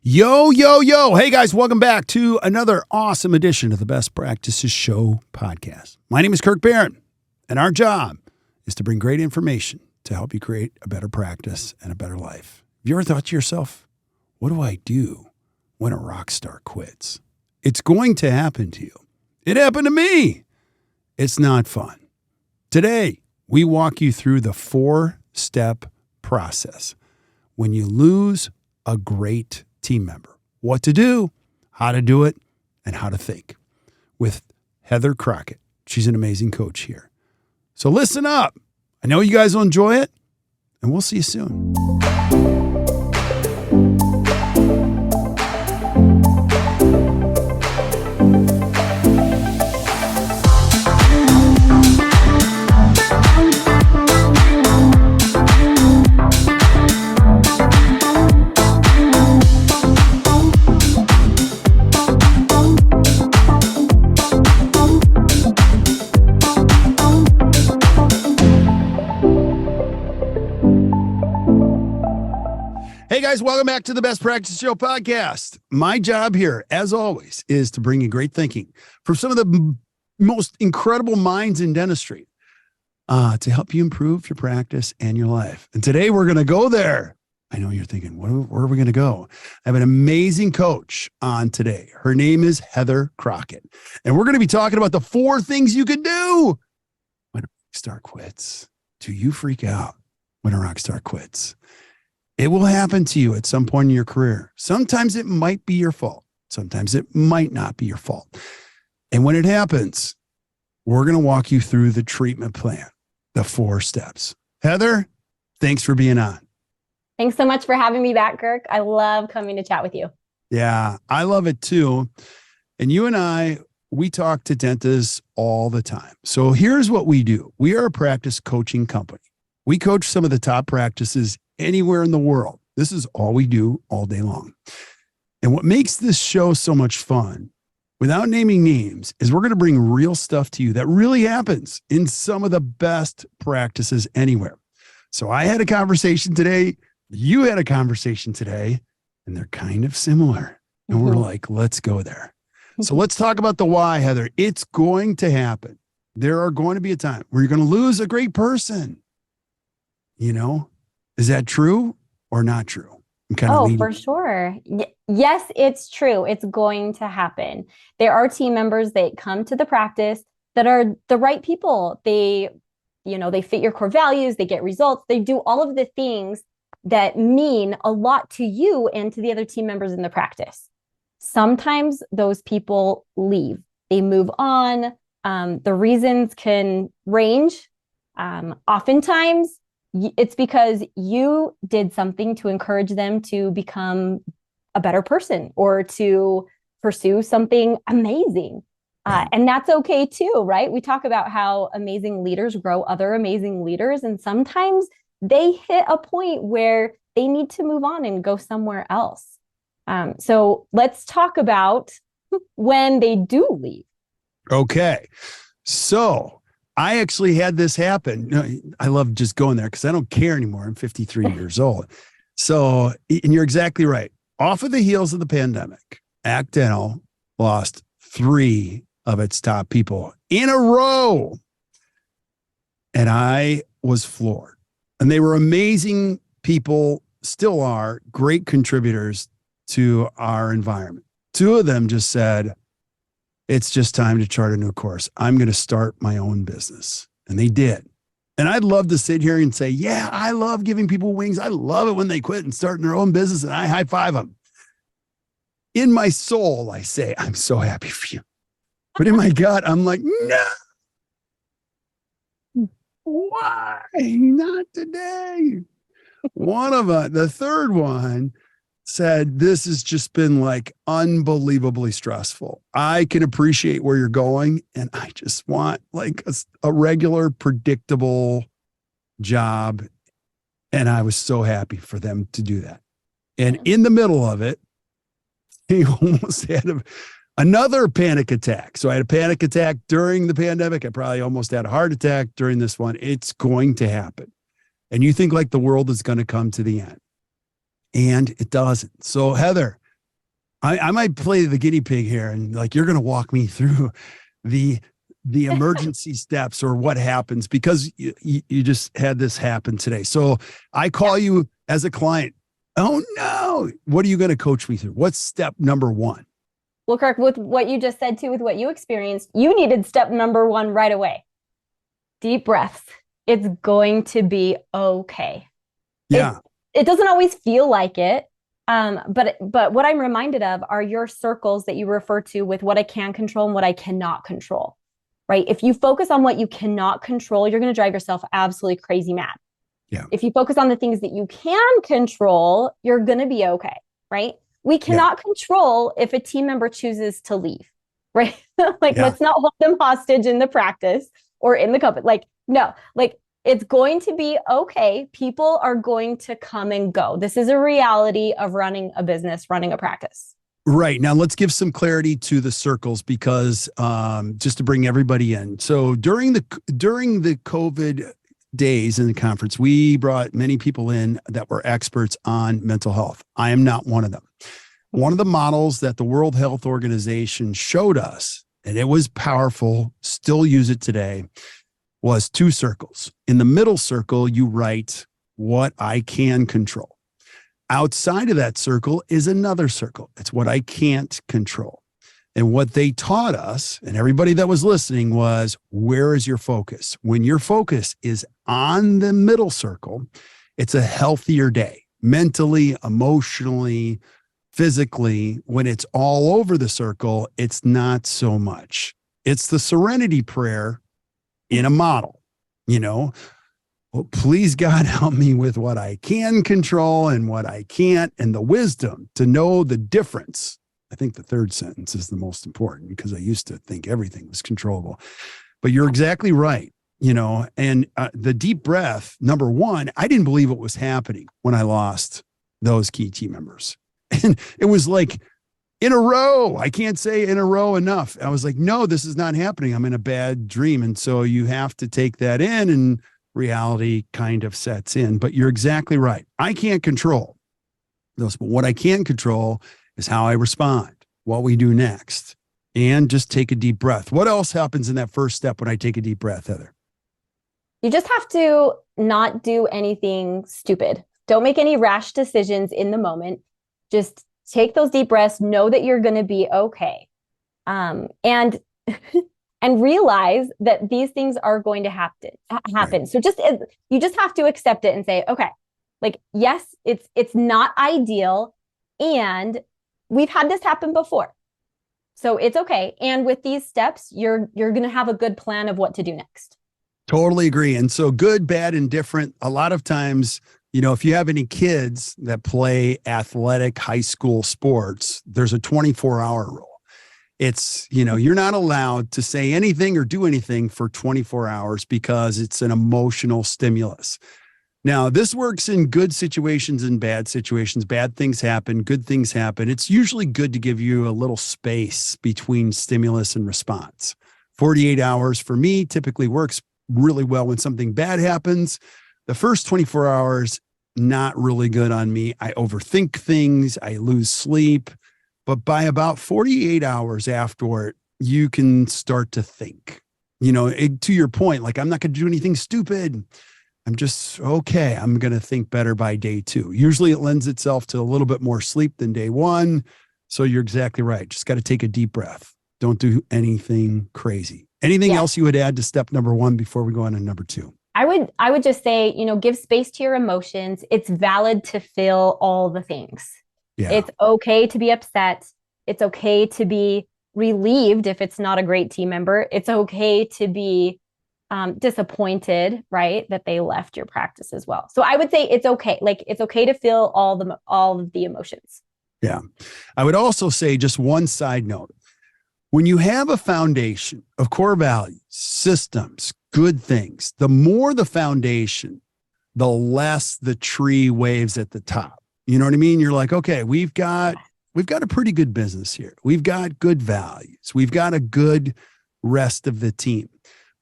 Yo, yo, yo. Hey, guys, welcome back to another awesome edition of the Best Practices Show podcast. My name is Kirk Behrendt, and our job is to bring great information to help you create a better practice and a better life. Have you ever thought to yourself, what do I do when a rock star quits? It's going to happen to you. It happened to me. It's not fun. Today, we walk you through the 4-step process when you lose a great team member. What to do, how to do it, and how to think with Heather Crockett. She's an amazing coach here. So listen up. I know you guys will enjoy it, and we'll see you soon. Hey guys, welcome back to the Best Practice Show podcast. My job here, as always, is to bring you great thinking from some of the most incredible minds in dentistry to help you improve your practice and your life. And today we're going to go there. I know you're thinking, where are we going to go? I have an amazing coach on today. Her name is Heather Crockett. And we're going to be talking about the 4 things you can do when a rock star quits. Do you freak out when a rock star quits? It will happen to you at some point in your career. Sometimes it might be your fault. Sometimes it might not be your fault. And when it happens, we're going to walk you through the treatment plan, the 4 steps. Heather, thanks for being on. Thanks so much for having me back, Kirk. I love coming to chat with you. Yeah, I love it too. And you and I, we talk to dentists all the time. So here's what we do. We are a practice coaching company. We coach some of the top practices anywhere in the world. This is all we do all day long. And what makes this show so much fun, without naming names, is we're going to bring real stuff to you that really happens in some of the best practices anywhere. So I had a conversation today. You had a conversation today, and they're kind of similar. And we're like, let's go there. So let's talk about the why, Heather. It's going to happen. There are going to be a time where you're going to lose a great person. You know, is that true or not true? For sure. Yes, it's true. It's going to happen. There are team members that come to the practice that are the right people. They fit your core values, they get results, they do all of the things that mean a lot to you and to the other team members in the practice. Sometimes those people leave, they move on. The reasons can range. Oftentimes, it's because you did something to encourage them to become a better person or to pursue something amazing. And that's okay too, right? We talk about how amazing leaders grow other amazing leaders. And sometimes they hit a point where they need to move on and go somewhere else. So let's talk about when they do leave. Okay. So I actually had this happen. I love just going there because I don't care anymore. I'm 53 years old. So, and you're exactly right. Off of the heels of the pandemic, Act Dental lost 3 of its top people in a row. And I was floored. And they were amazing people, still are great contributors to our environment. 2 of them just said, it's just time to chart a new course. I'm going to start my own business. And they did. And I'd love to sit here and say, yeah, I love giving people wings. I love it when they quit and start their own business and I high five them. In my soul, I say, I'm so happy for you. But in my gut, I'm like, no. Why? Not today. One of them, the third one, said, this has just been like unbelievably stressful. I can appreciate where you're going. And I just want like a regular, predictable job. And I was so happy for them to do that. And in the middle of it, he almost had another panic attack. So I had a panic attack during the pandemic. I probably almost had a heart attack during this one. It's going to happen. And you think like the world is going to come to the end. And it doesn't. So Heather, I might play the guinea pig here, and like you're going to walk me through the emergency steps or what happens, because you just had this happen today. So I call you as a client. Oh no, what are you going to coach me through? What's step number one? Well, Kirk, with what you just said too, with what you experienced, you needed step number one right away. Deep breaths. It's going to be okay. Yeah. It doesn't always feel like it. But what I'm reminded of are your circles that you refer to with what I can control and what I cannot control, right? If you focus on what you cannot control, you're going to drive yourself absolutely crazy mad. Yeah. If you focus on the things that you can control, you're going to be okay, right? We cannot control if a team member chooses to leave, right? Let's not hold them hostage in the practice or in the company. No, it's going to be okay. People are going to come and go. This is a reality of running a business, running a practice. Right. Now let's give some clarity to the circles, because just to bring everybody in. So during the COVID days in the conference, we brought many people in that were experts on mental health. I am not one of them. One of the models that the World Health Organization showed us, and it was powerful, still use it today, was 2 circles. In the middle circle, you write what I can control. Outside of that circle is another circle. It's what I can't control. And what they taught us, and everybody that was listening, was, where is your focus? When your focus is on the middle circle, it's a healthier day, mentally, emotionally, physically. When it's all over the circle, it's not so much. It's the serenity prayer in a model, well, please God, help me with what I can control and what I can't, and the wisdom to know the difference. I think the third sentence is the most important, because I used to think everything was controllable. But you're exactly right, and the deep breath, number one, I didn't believe it was happening when I lost those key team members. And it was like in a row. I can't say in a row enough. I was like, no, this is not happening. I'm in a bad dream. And so you have to take that in, and reality kind of sets in. But you're exactly right. I can't control those, but what I can control is how I respond, what we do next, and just take a deep breath. What else happens in that first step when I take a deep breath, Heather? You just have to not do anything stupid. Don't make any rash decisions in the moment. Just take those deep breaths, know that you're going to be okay. And realize that these things are going to happen. Right. So you just have to accept it and say, okay, yes, it's not ideal, and we've had this happen before. So it's okay. And with these steps, you're going to have a good plan of what to do next. Totally agree. And so good, bad, and different. A lot of times, if you have any kids that play athletic high school sports, there's a 24-hour rule. It's, you're not allowed to say anything or do anything for 24 hours because it's an emotional stimulus. Now, this works in good situations and bad situations. Bad things happen, good things happen. It's usually good to give you a little space between stimulus and response. 48 hours for me typically works really well when something bad happens. The first 24 hours, not really good on me. I overthink things. I lose sleep. But by about 48 hours afterward, you can start to think, to your point, I'm not going to do anything stupid. I'm just, okay, I'm going to think better by day 2. Usually it lends itself to a little bit more sleep than day 1. So you're exactly right. Just got to take a deep breath. Don't do anything crazy. Anything else you would add to step number 1 before we go on to number 2? I would just say, give space to your emotions. It's valid to feel all the things. Yeah. It's okay to be upset. It's okay to be relieved if it's not a great team member. It's okay to be disappointed, right, that they left your practice as well. So I would say it's okay. It's okay to feel all of the emotions. Yeah. I would also say, just one side note, when you have a foundation of core values, systems, good things, the more the foundation, the less the tree waves at the top. You know what I mean? You're like, okay, we've got a pretty good business here. We've got good values. We've got a good rest of the team.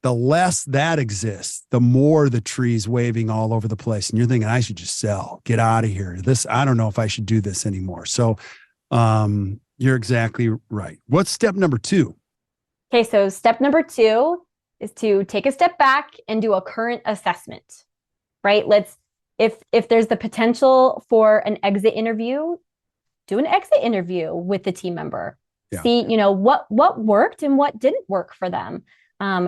The less that exists, the more the tree's waving all over the place. And you're thinking, I should just sell, get out of here. I don't know if I should do this anymore. So You're exactly right. What's step number 2? Okay, so step number 2 is to take a step back and do a current assessment, right? If there's the potential for an exit interview, do an exit interview with the team member. Yeah. See, what worked and what didn't work for them.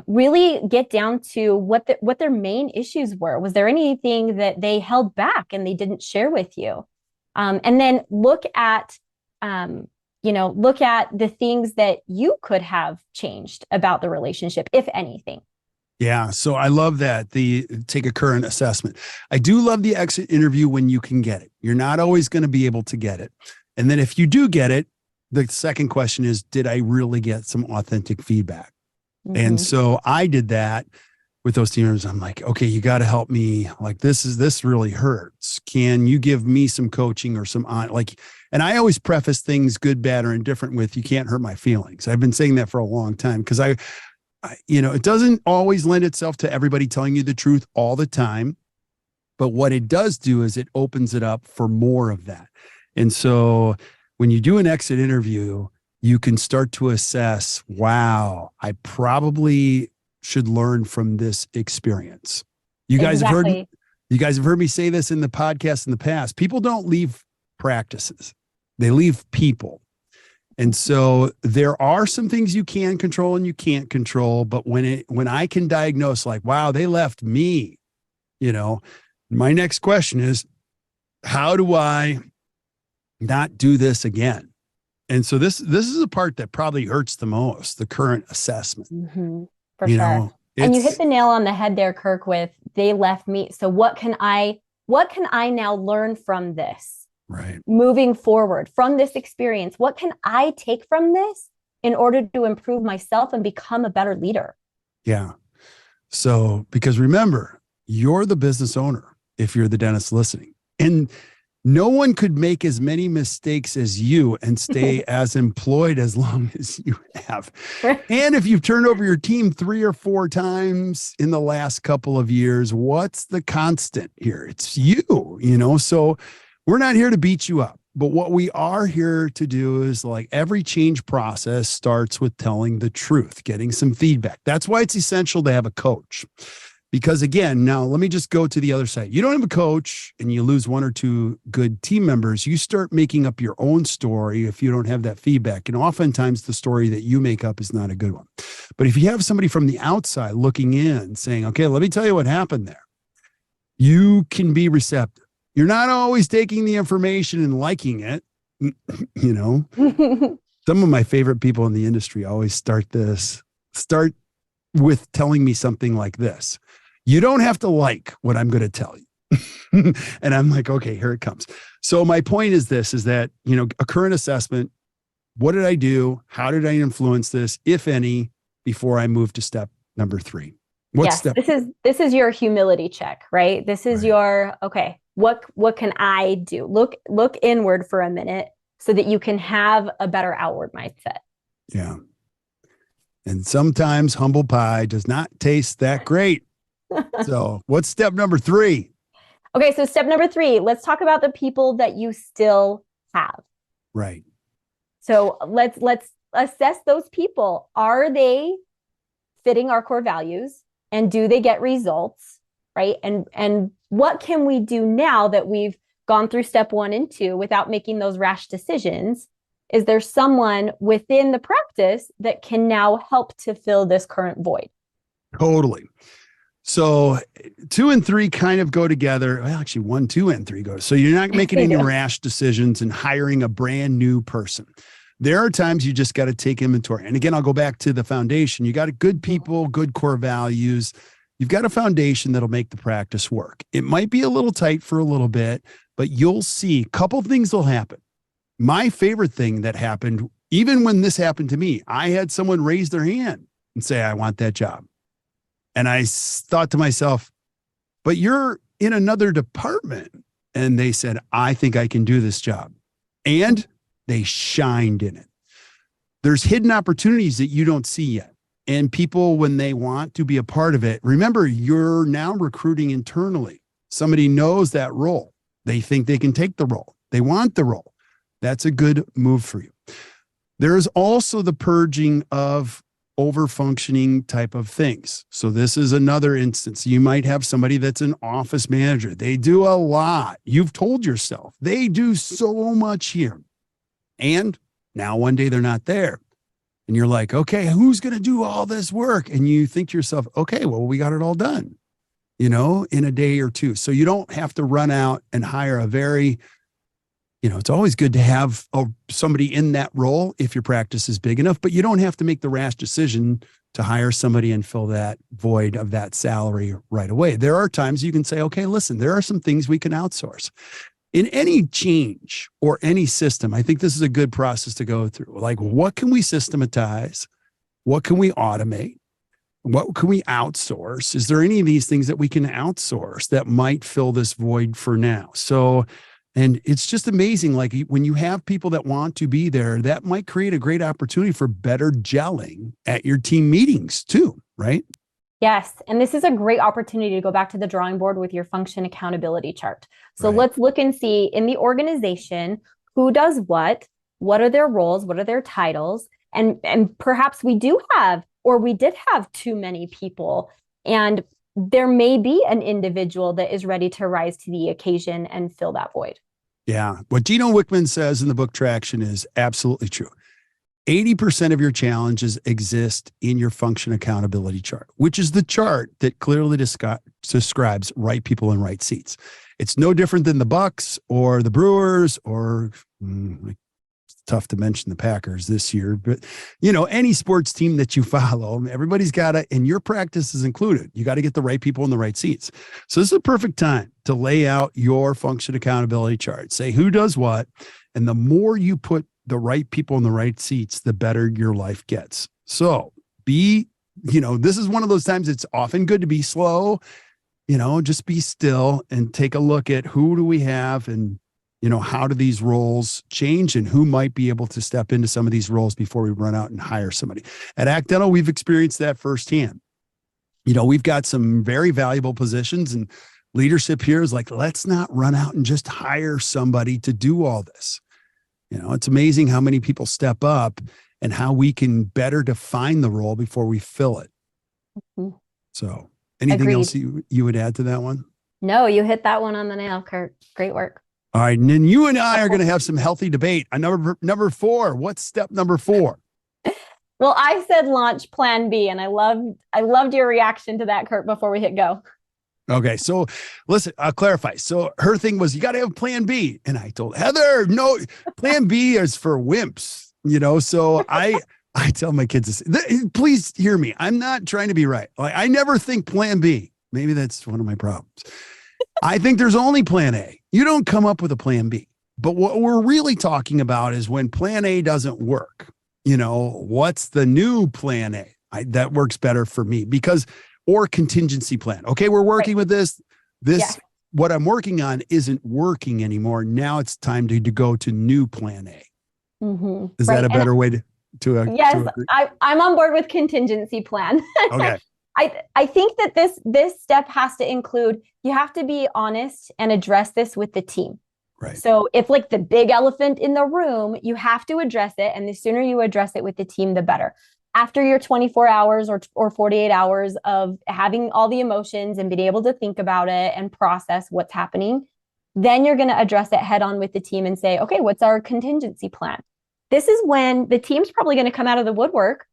Really get down to what their main issues were. Was there anything that they held back and they didn't share with you? And then look at the things that you could have changed about the relationship, if anything. Yeah. So I love that. Take a current assessment. I do love the exit interview when you can get it. You're not always going to be able to get it. And then if you do get it, the second question is, did I really get some authentic feedback? Mm-hmm. And so I did that with those team members. I'm like, okay, you got to help me. Like, this really hurts. Can you give me some coaching or and I always preface things good, bad, or indifferent with, you can't hurt my feelings. I've been saying that for a long time because I it doesn't always lend itself to everybody telling you the truth all the time. But what it does do is it opens it up for more of that. And so when you do an exit interview, you can start to assess, wow, I probably should learn from this experience. You guys have heard me say this in the podcast in the past. People don't leave practices. They leave people. And so there are some things you can control and you can't control. But when I can diagnose like, wow, they left me, my next question is, how do I not do this again? And so this is a part that probably hurts the most, the current assessment. Mm-hmm, for sure. And you hit the nail on the head there, Kirk, with they left me. So what can I now learn from this? Right. Moving forward from this experience, what can I take from this in order to improve myself and become a better leader? Yeah. So, because remember, you're the business owner if you're the dentist listening. And no one could make as many mistakes as you and stay as employed as long as you have. And if you've turned over your team 3 or 4 times in the last couple of years, what's the constant here? It's you, so we're not here to beat you up. But what we are here to do is, like, every change process starts with telling the truth, getting some feedback. That's why it's essential to have a coach. Because again, now let me just go to the other side. You don't have a coach and you lose 1 or 2 good team members. You start making up your own story if you don't have that feedback. And oftentimes the story that you make up is not a good one. But if you have somebody from the outside looking in saying, okay, let me tell you what happened there, you can be receptive. You're not always taking the information and liking it. Some of my favorite people in the industry always start with telling me something like this. You don't have to like what I'm going to tell you. And I'm like, okay, here it comes. So my point is that, a current assessment, what did I do? How did I influence this, if any, before I move to step number 3? This is your humility check, right? This is your, okay, what can I do? Look inward for a minute so that you can have a better outward mindset. Yeah. And sometimes humble pie does not taste that great. So what's step number 3? Okay, so step number 3, let's talk about the people that you still have. Right. So let's assess those people. Are they fitting our core values? And do they get results? Right. And what can we do now that we've gone through step 1 and 2 without making those rash decisions? Is there someone within the practice that can now help to fill this current void? Totally. So 2 and 3 kind of go together. Well, actually 1, 2, and 3 go. So you're not making any rash decisions and hiring a brand new person. There are times you just got to take inventory. And again, I'll go back to the foundation. You got good people, good core values. You've got a foundation that'll make the practice work. It might be a little tight for a little bit, but you'll see a couple of things will happen. My favorite thing that happened, even when this happened to me, I had someone raise their hand and say, I want that job. And I thought to myself, but you're in another department. And they said, I think I can do this job. And they shined in it. There's hidden opportunities that you don't see yet. And people, when they want to be a part of it, remember, you're now recruiting internally. Somebody knows that role. They think they can take the role. They want the role. That's a good move for you. There is also the purging of over-functioning type of things. So this is another instance. You might have somebody that's an office manager. They do a lot. You've told yourself they do so much here. And now one day they're not there. And you're like, okay, who's going to do all this work? And you think to yourself, okay, well, we got it all done, in a day or two. So you don't have to run out and hire it's always good to have somebody in that role if your practice is big enough, but you don't have to make the rash decision to hire somebody and fill that void of that salary right away. There are times you can say, okay, listen, there are some things we can outsource. In any change or any system, I think this is a good process to go through. Like, what can we systematize? What can we automate? What can we outsource? Is there any of these things that we can outsource that might fill this void for now? And it's just amazing. Like, when you have people that want to be there, that might create a great opportunity for better gelling at your team meetings too, right? Yes. And this is a great opportunity to go back to the drawing board with your function accountability chart. So Right. let's look and see in the organization, who does what are their roles, what are their titles? And perhaps we do have, or we did have too many people, and there may be an individual that is ready to rise to the occasion and fill that void. Yeah. What Gino Wickman says in the book Traction is absolutely true. 80% of your challenges exist in your function accountability chart, which is the chart that clearly describes right people in right seats. It's no different than the Bucks or the Brewers or it's tough to mention the Packers this year, but any sports team that you follow, everybody's got to, and your practice is included. You got to get the right people in the right seats. So this is a perfect time to lay out your function accountability chart. Say who does what. And the more you put the right people in the right seats, the better your life gets. So this is one of those times it's often good to be slow, just be still and take a look at who do we have and, how do these roles change and who might be able to step into some of these roles before we run out and hire somebody. At Act Dental, we've experienced that firsthand. We've got some very valuable positions, and leadership here is like, let's not run out and just hire somebody to do all this. It's amazing how many people step up and how we can better define the role before we fill it. Mm-hmm. So anything Agreed. else you would add to that one? No, you hit that one on the nail, Kirk. Great work. All right. And then you and I are going to have some healthy debate on number 4. What's step number 4? Well, I said launch plan B, and I loved your reaction to that, Kirk, before we hit go. Okay. So listen, I'll clarify. So her thing was, you got to have plan B. And I told Heather, no, plan B is for wimps, so I tell my kids this, please hear me. I'm not trying to be right. Like, I never think plan B. Maybe that's one of my problems. I think there's only plan A. You don't come up with a plan B. But what we're really talking about is when plan A doesn't work, what's the new plan A? That works better for me or contingency plan. Okay, we're working with this. What I'm working on isn't working anymore. Now it's time to go to new plan A. Mm-hmm. Is that a better way to yes, to agree? I'm on board with contingency plan. Okay. I think that this step has to include, you have to be honest and address this with the team. Right. So it's like the big elephant in the room, you have to address it. And the sooner you address it with the team, the better. After your 24 hours or 48 hours of having all the emotions and being able to think about it and process what's happening, then you're going to address it head on with the team and say, okay, what's our contingency plan? This is when the team's probably going to come out of the woodwork.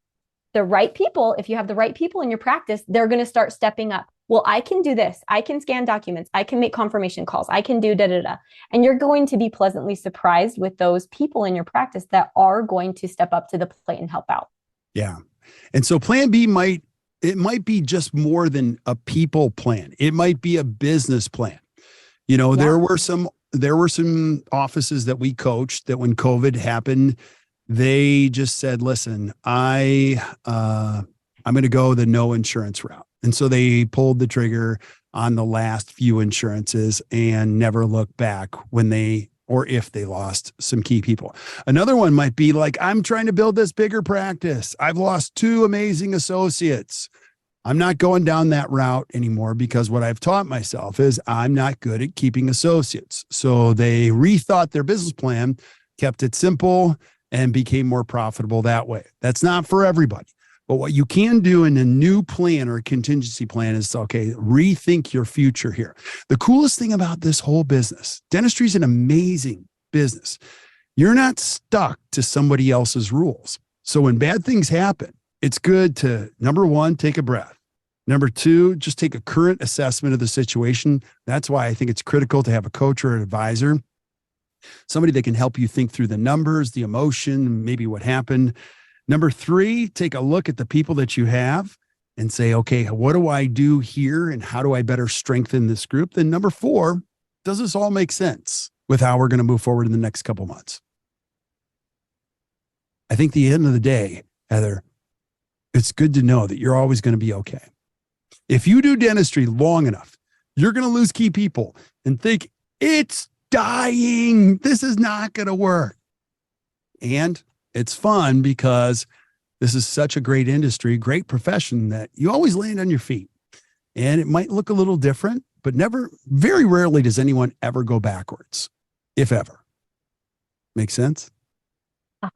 The right people, if you have the right people in your practice, they're going to start stepping up. Well, I can do this. I can scan documents. I can make confirmation calls. I can do da-da-da. And you're going to be pleasantly surprised with those people in your practice that are going to step up to the plate and help out. Yeah. And so plan B might be just more than a people plan. It might be a business plan. There were some offices that we coached that when COVID happened, they just said, listen, I'm going to go the no insurance route. And so they pulled the trigger on the last few insurances and never looked back if they lost some key people. Another one might be like, I'm trying to build this bigger practice. I've lost 2 amazing associates. I'm not going down that route anymore because what I've taught myself is I'm not good at keeping associates. So they rethought their business plan, kept it simple, and became more profitable that way. That's not for everybody. But what you can do in a new plan or a contingency plan is, okay, rethink your future here. The coolest thing about this whole business, dentistry is an amazing business. You're not stuck to somebody else's rules. So when bad things happen, it's good to, number one, take a breath. Number two, just take a current assessment of the situation. That's why I think it's critical to have a coach or an advisor, somebody that can help you think through the numbers, the emotion, maybe what happened. Number three, take a look at the people that you have and say, okay, what do I do here and how do I better strengthen this group? Then number four, does this all make sense with how we're going to move forward in the next couple months? I think at the end of the day, Heather, it's good to know that you're always going to be okay. If you do dentistry long enough, you're going to lose key people and think it's dying. This is not going to work. And it's fun because this is such a great industry, great profession that you always land on your feet. And it might look a little different, but very rarely does anyone ever go backwards, if ever. Make sense?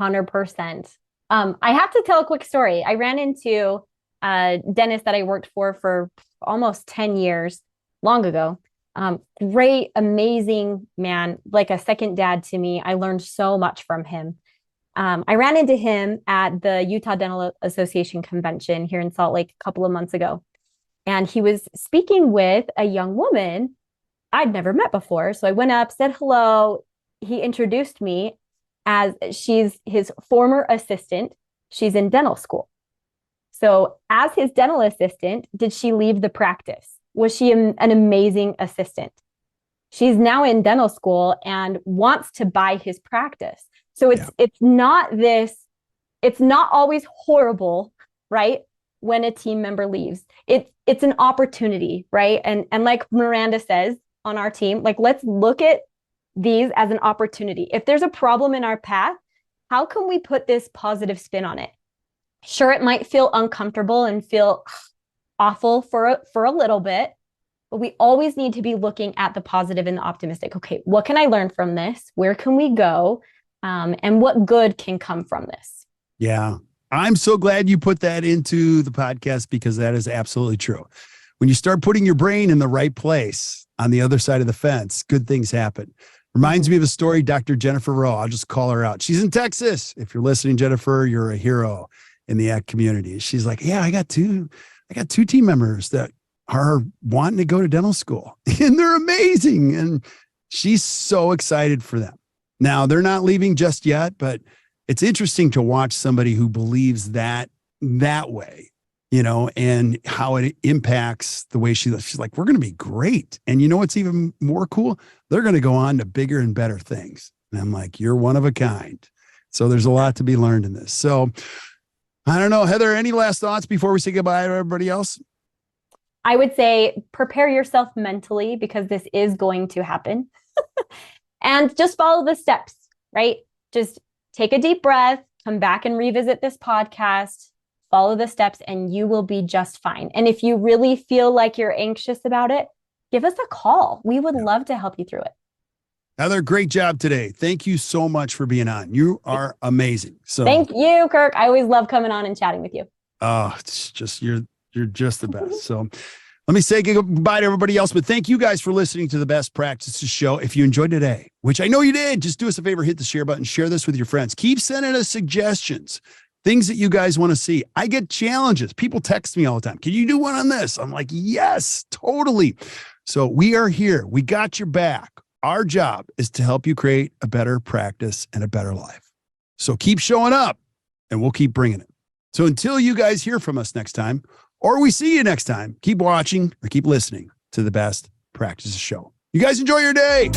100%. I have to tell a quick story. I ran into a dentist that I worked for almost 10 years, long ago. Great, amazing man, like a second dad to me. I learned so much from him. I ran into him at the Utah Dental Association convention here in Salt Lake a couple of months ago. And he was speaking with a young woman I'd never met before. So I went up, said hello. He introduced me as she's his former assistant. She's in dental school. So as his dental assistant, did she leave the practice? Was she an amazing assistant? She's now in dental school and wants to buy his practice. So it's not always horrible, right? When a team member leaves, it's an opportunity, right? And like Miranda says on our team, like, let's look at these as an opportunity. If there's a problem in our path, how can we put this positive spin on it? Sure, it might feel uncomfortable and feel awful for a little bit, but we always need to be looking at the positive and the optimistic. Okay, what can I learn from this? Where can we go? And what good can come from this? Yeah. I'm so glad you put that into the podcast because that is absolutely true. When you start putting your brain in the right place on the other side of the fence, good things happen. Reminds me of a story, Dr. Jennifer Rowe. I'll just call her out. She's in Texas. If you're listening, Jennifer, you're a hero in the ACT community. She's like, yeah, I got two team members that are wanting to go to dental school and they're amazing. And she's so excited for them. Now they're not leaving just yet, but it's interesting to watch somebody who believes that way, and how it impacts the way she lives. She's like, we're going to be great. And you know what's even more cool? They're going to go on to bigger and better things. And I'm like, you're one of a kind. So there's a lot to be learned in this. So I don't know, Heather, any last thoughts before we say goodbye to everybody else? I would say prepare yourself mentally because this is going to happen. And just follow the steps, right? Just take a deep breath, come back and revisit this podcast, follow the steps, and you will be just fine. And if you really feel like you're anxious about it, give us a call. We would love to help you through it. Heather, great job today. Thank you so much for being on. You are amazing. So thank you, Kirk. I always love coming on and chatting with you. Oh, it's just, you're just the best. So let me say goodbye to everybody else, but thank you guys for listening to the Best Practices Show. If you enjoyed today, which I know you did, just do us a favor, hit the share button, share this with your friends. Keep sending us suggestions, things that you guys want to see. I get challenges. People text me all the time. Can you do one on this? I'm like, yes, totally. So we are here. We got your back. Our job is to help you create a better practice and a better life. So keep showing up and we'll keep bringing it. So until you guys hear from us next time, or we see you next time, keep watching or keep listening to the Best Practices Show. You guys enjoy your day.